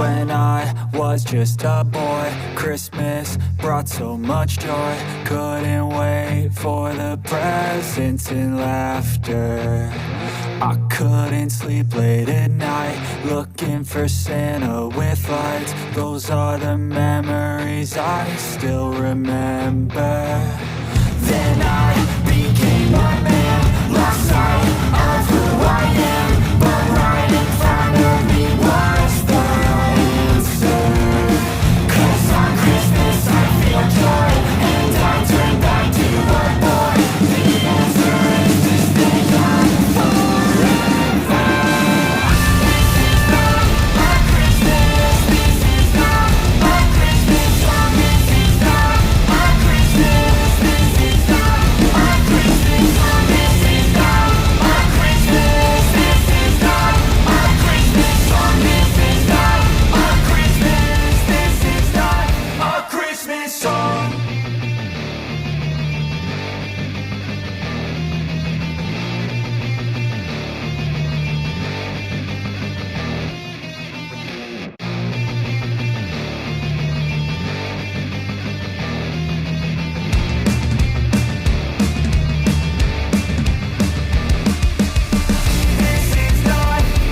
When I was just a boy, Christmas brought so much joy. Couldn't wait for the presents and laughter. I couldn't sleep late at night, looking for Santa with lights. Those are the memories I still remember. Then I became a man, lost sight of who I am. But right in front of me was the answer. 'Cause on Christmas I feel joy, and I turn back to a boy. The answer is to stay young forever. This is not a Christmas, this is not a Christmas song. This is not a Christmas, this is not a Christmas song. This is not a Christmas, this is not a Christmas song. This is not a Christmas, this is not a Christmas song. This is not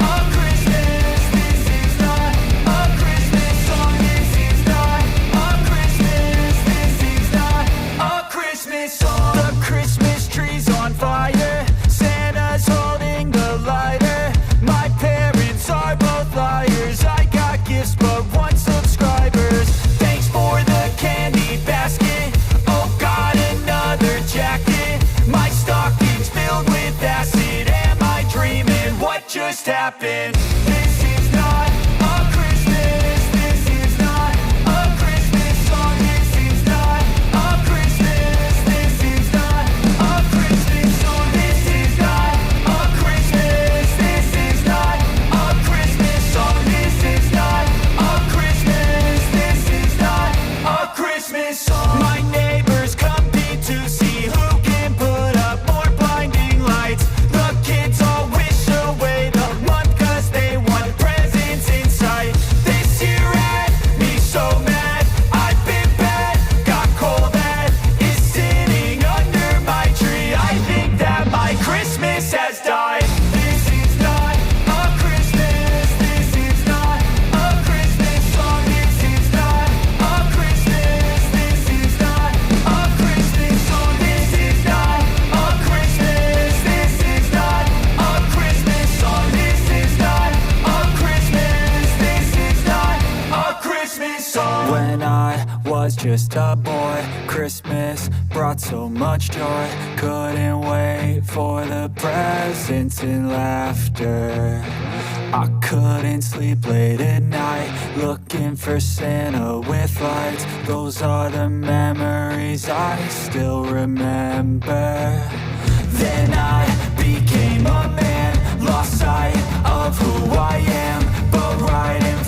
a Christmas, this is not a Christmas song. This is not a Christmas, this is not a Christmas song. The Christmas tree's on fire, Santa's holding the lighter. My parents are both liars, I got gifts but one subscribers. Thanks for the candy basket, oh got another jacket. My stocking's filled with acid, am I dreaming? What just happened? This is not a Christmas, this is not a Christmas song. This is not a Christmas, this is not a Christmas song. This is not a Christmas, this is not a Christmas song. This is not a Christmas, this is not a Christmas song. My neighbors compete to see who can put up more blinding lights. The kids all wish away the month 'cause they want presents in sight. This year had me so mad, I've been bad, got coal that is sitting under my tree. I think that my Christmas has died. This is not a Christmas, this is not a Christmas song. This is not a Christmas, this is not a Christmas song. This is not a Christmas, this is not a Christmas song. This is not a Christmas, this is not a Christmas song. When I was just a boy, Christmas brought so much joy. Couldn't wait for the presents and laughter. I couldn't sleep late at night, looking for Santa with lights. Those are the memories I still remember. Then I became a man, lost sight of who I am. But right in